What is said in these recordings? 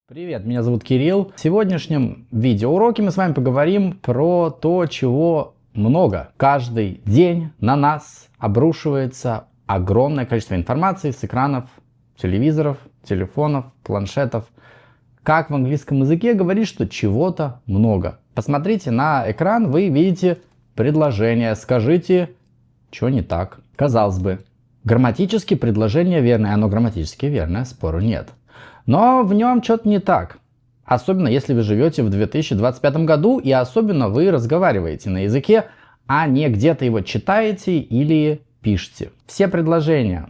Привет, меня зовут Кирилл. В сегодняшнем видеоуроке мы с вами поговорим про то, чего много. Каждый день на нас обрушивается огромное количество информации с экранов телевизоров, телефонов, планшетов. Как в английском языке говорит, что чего-то много. Посмотрите на экран, вы видите предложение. Скажите, что не так. Казалось бы, грамматически предложение верное, оно грамматически верное, спору нет. Но в нем что-то не так. Особенно если вы живете в 2025 году и особенно вы разговариваете на языке, а не где-то его читаете или пишете. Все предложения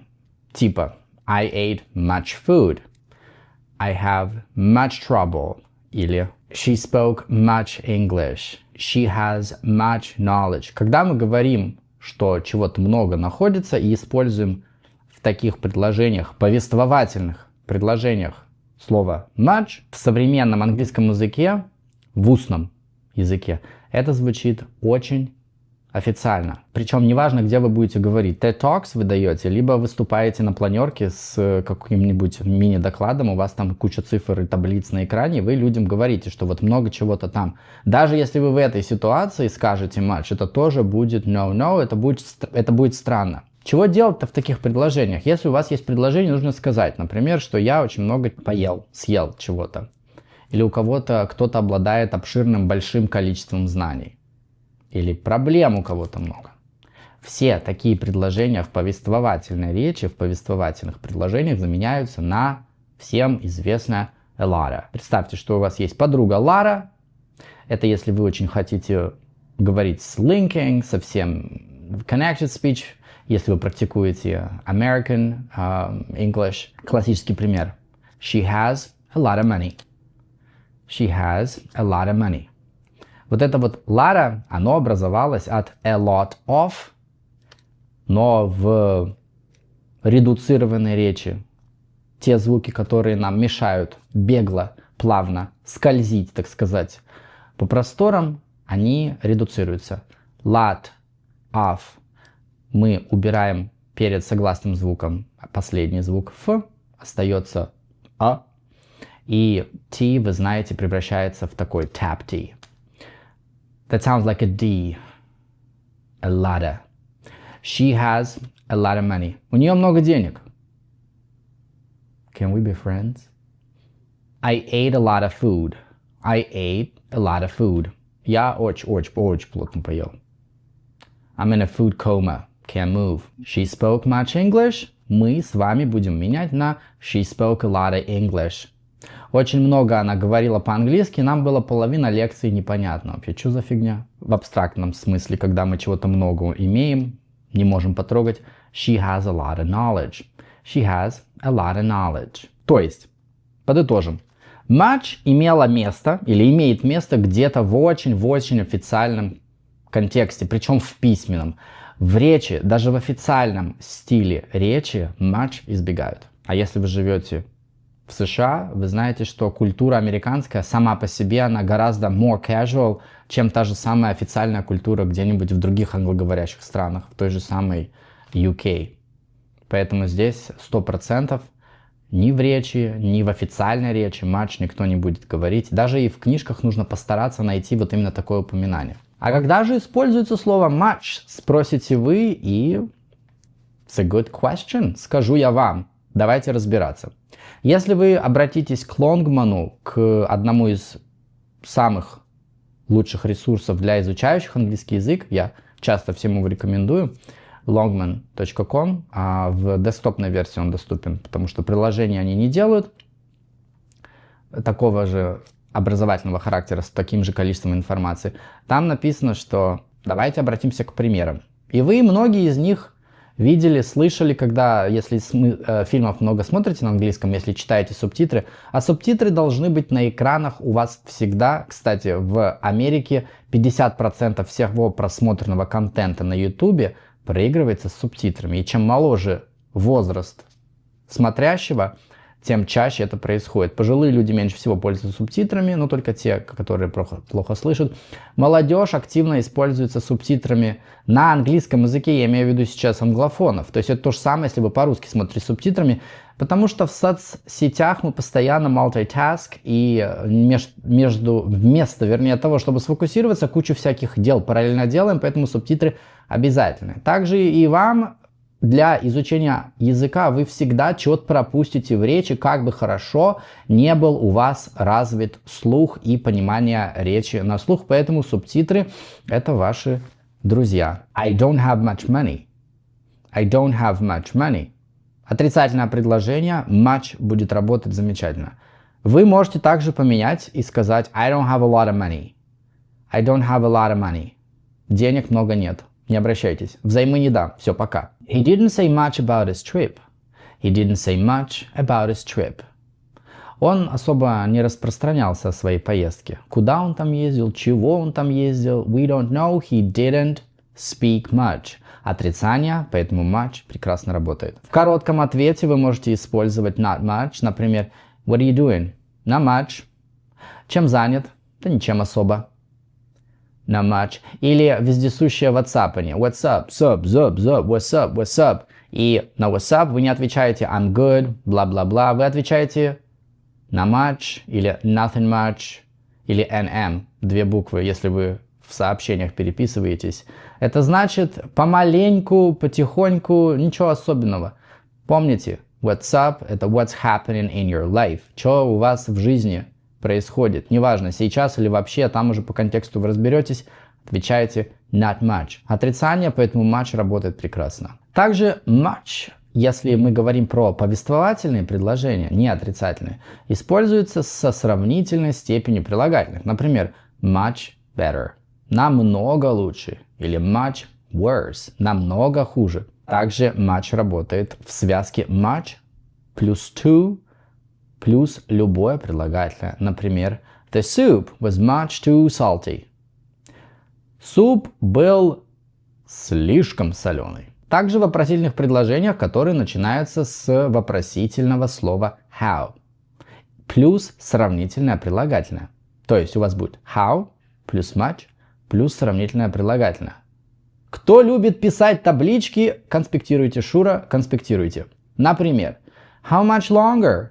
типа I ate much food, I have much trouble или She spoke much English, She has much knowledge. Когда мы говорим, что чего-то много находится и используем в таких предложениях, повествовательных предложениях, слово much в современном английском языке, в устном языке, это звучит очень официально. Причем неважно, где вы будете говорить. TED Talks вы даете, либо выступаете на планерке с каким-нибудь мини-докладом, у вас там куча цифр и таблиц на экране, и вы людям говорите, что вот много чего-то там. Даже если вы в этой ситуации скажете much, это тоже будет no, это будет странно. Чего делать-то в таких предложениях? Если у вас есть предложение, нужно сказать, например, что я очень много съел чего-то. Или у кого-то кто-то обладает обширным большим количеством знаний. Или проблем у кого-то много. Все такие предложения в повествовательной речи, в повествовательных предложениях заменяются на всем известное Лара. Представьте, что у вас есть подруга Лара. Это если вы очень хотите говорить с linking, совсем connected speech. Если вы практикуете American English, классический пример. She has a lot of money. She has a lot of money. Вот это вот Lara, оно образовалось от a lot of, но в редуцированной речи те звуки, которые нам мешают бегло, плавно скользить, так сказать, по просторам, они редуцируются. Lot of. Мы убираем перед согласным звуком последний звук F, остается А, и T, вы знаете, превращается в такой tap T. That sounds like a D, a lotta. She has a lot of money. У нее много денег. Can we be friends? I ate a lot of food. I ate a lot of food. Я очень плотно поел. I'm in a food coma. Can't move. She spoke much English. Мы с вами будем менять на She spoke a lot of English. Очень много она говорила по-английски, нам было половина лекции непонятно вообще. Что за фигня? В абстрактном смысле, когда мы чего-то много имеем, не можем потрогать. She has a lot of knowledge. She has a lot of knowledge. То есть, подытожим. Much имело место или имеет место где-то в очень официальном контексте, причем в письменном. В речи, даже в официальном стиле речи, much избегают. А если вы живете в США, вы знаете, что культура американская сама по себе, она гораздо more casual, чем та же самая официальная культура где-нибудь в других англоговорящих странах, в той же самой UK. Поэтому здесь 100% ни в речи, ни в официальной речи much никто не будет говорить. Даже и в книжках нужно постараться найти вот именно такое упоминание. А когда же используется слово much, спросите вы, и it's a good question, скажу я вам. Давайте разбираться. Если вы обратитесь к Лонгману, к одному из самых лучших ресурсов для изучающих английский язык, я часто всем его рекомендую, longman.com, а в десктопной версии он доступен, потому что приложения они не делают такого же образовательного характера с таким же количеством информации. Там написано, что давайте обратимся к примерам. И вы многие из них видели, слышали, когда, если фильмов много смотрите на английском, если читаете субтитры, а субтитры должны быть на экранах у вас всегда. Кстати, в Америке 50% всего просмотренного контента на YouTube проигрывается с субтитрами. И чем моложе возраст смотрящего, тем чаще это происходит. Пожилые люди меньше всего пользуются субтитрами, но только те, которые плохо слышат. Молодежь активно используется субтитрами на английском языке, я имею в виду сейчас англофонов. То есть это то же самое, если вы по-русски смотрите с субтитрами. Потому что в соцсетях мы постоянно multitask, и вместо того, чтобы сфокусироваться, кучу всяких дел параллельно делаем, поэтому субтитры обязательны. Также и вам для изучения языка вы всегда что-то пропустите в речи, как бы хорошо не был у вас развит слух и понимание речи на слух, поэтому субтитры это ваши друзья. I don't have much money. I don't have much money. Отрицательное предложение much будет работать замечательно. Вы можете также поменять и сказать I don't have a lot of money. I don't have a lot of money. Денег много нет. Не обращайтесь. Взаймы не дам. Все, пока. He didn't say much about his trip. He didn't say much about his trip. Он особо не распространялся о своей поездке. Куда он там ездил, чего он там ездил. We don't know. He didn't speak much. Отрицание, поэтому much прекрасно работает. В коротком ответе вы можете использовать not much. Например, what are you doing? Not much. Чем занят? Да ничем особо. Not much. Или вездесущее WhatsApp. What's up? Sup, zup, zup, what's up, what's up? И на what's up вы не отвечаете I'm good, бла-бла-бла. Вы отвечаете not much или nothing much или NM. 2 буквы, если вы в сообщениях переписываетесь. Это значит помаленьку, потихоньку, ничего особенного. Помните, what's up – это what's happening in your life. Что у вас в жизни происходит. Неважно, сейчас или вообще, там уже по контексту вы разберетесь. Отвечаете not much. Отрицание, поэтому much работает прекрасно. Также much, если мы говорим про повествовательные предложения, не отрицательные, используется со сравнительной степенью прилагательных. Например, much better. Намного лучше. Или much worse. Намного хуже. Также much работает в связке much плюс to плюс любое прилагательное. Например, the soup was much too salty. Суп был слишком соленый. Также в вопросительных предложениях, которые начинаются с вопросительного слова how. Плюс сравнительное прилагательное. То есть у вас будет how плюс much плюс сравнительное прилагательное. Кто любит писать таблички, конспектируйте, Шура, конспектируйте. Например, how much longer?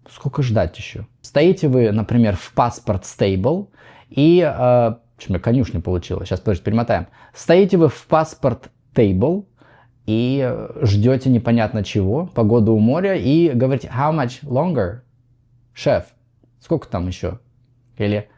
Сколько ждать еще? Стоите вы, например, в паспорт stable и... что у меня конюшня получилось? Сейчас, подождите, перемотаем. Стоите вы в паспорт table и ждете непонятно чего, погоду у моря, и говорите how much longer? Шеф, сколько там еще? Или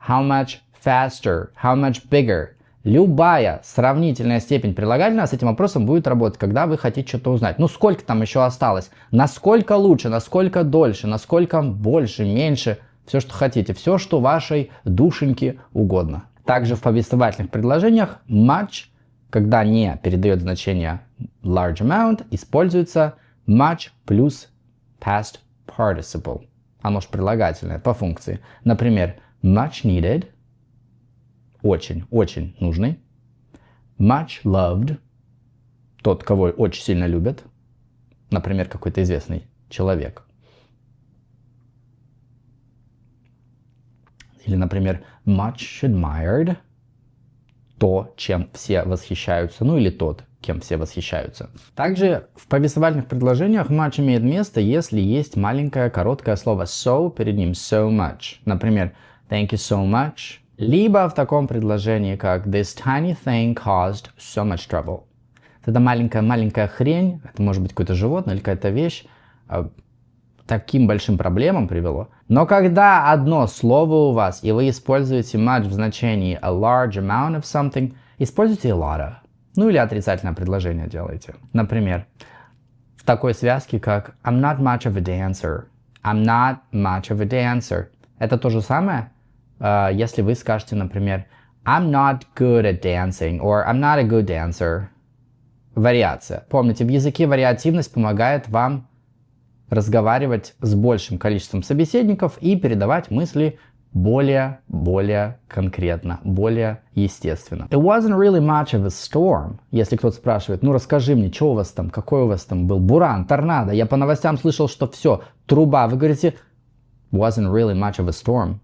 how much faster? How much bigger? Любая сравнительная степень прилагательного с этим вопросом будет работать, когда вы хотите что-то узнать. Ну, сколько там еще осталось? Насколько лучше, насколько дольше, насколько больше, меньше? Все, что хотите. Все, что вашей душеньке угодно. Также в повествовательных предложениях much, когда не передает значение large amount, используется much плюс past participle. Оно же прилагательное по функции. Например, much needed. Очень нужный. Much loved. Тот, кого очень сильно любят. Например, какой-то известный человек. Или, например, much admired. То, чем все восхищаются. Ну или тот, кем все восхищаются. Также в повествовательных предложениях much имеет место, если есть маленькое короткое слово so перед ним. So much. Например, thank you so much. Либо в таком предложении, как this tiny thing caused so much trouble. Это маленькая хрень, это может быть какое-то животное или какая-то вещь, таким большим проблемам привело. Но когда одно слово у вас, и вы используете much в значении a large amount of something, используйте a lot of. Ну или отрицательное предложение делайте. Например, в такой связке, как I'm not much of a dancer. I'm not much of a dancer. Это то же самое, если вы скажете, например, I'm not good at dancing, or I'm not a good dancer. Вариация. Помните, в языке вариативность помогает вам разговаривать с большим количеством собеседников и передавать мысли более конкретно, более естественно. It wasn't really much of a storm. Если кто-то спрашивает, ну расскажи мне, что у вас там, какой у вас там был буран, торнадо. Я по новостям слышал, что все, труба. Вы говорите, wasn't really much of a storm.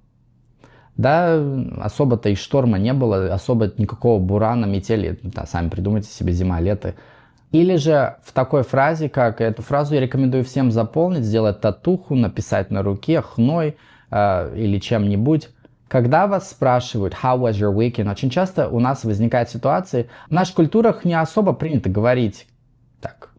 Да, особо-то и шторма не было, особо никакого бурана, метели. Да, сами придумайте себе, зима, лето. Или же в такой фразе, как эту фразу я рекомендую всем заполнить, сделать татуху, написать на руке хной или чем-нибудь. Когда вас спрашивают «How was your weekend?», очень часто у нас возникает ситуация, в наших культурах не особо принято говорить так.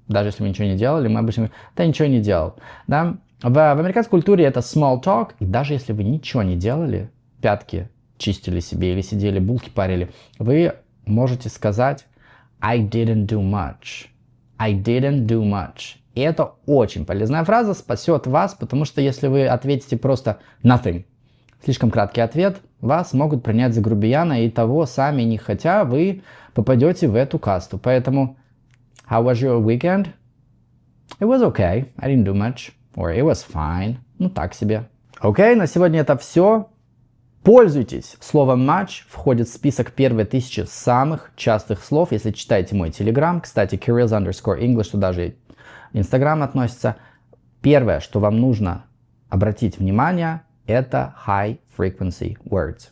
Даже если мы ничего не делали, мы обычно говорим «Да ничего не делал». Да? В американской культуре это small talk, и даже если вы ничего не делали, пятки чистили себе или сидели, булки парили, вы можете сказать I didn't do much. I didn't do much. И это очень полезная фраза, спасет вас, потому что если вы ответите просто nothing, слишком краткий ответ, вас могут принять за грубияна, и того сами не хотя, вы попадете в эту касту. Поэтому how was your weekend? It was okay. I didn't do much. Or it was fine. Ну так себе. Окей, на сегодня это все. Пользуйтесь. Слово much входит в список первой 1000 самых частых слов, если читаете мой телеграм. Кстати, Kyrills_English, туда же Инстаграм относится. Первое, что вам нужно обратить внимание, это high frequency words.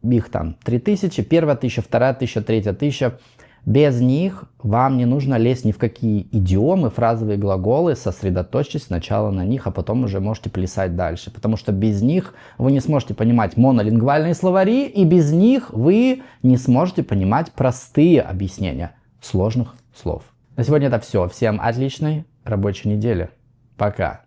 Их там 3000, первая 1000, вторая 1000, третья 1000. Без них вам не нужно лезть ни в какие идиомы, фразовые глаголы, сосредоточьтесь сначала на них, а потом уже можете плясать дальше. Потому что без них вы не сможете понимать монолингвальные словари, и без них вы не сможете понимать простые объяснения сложных слов. На сегодня это все. Всем отличной рабочей недели. Пока.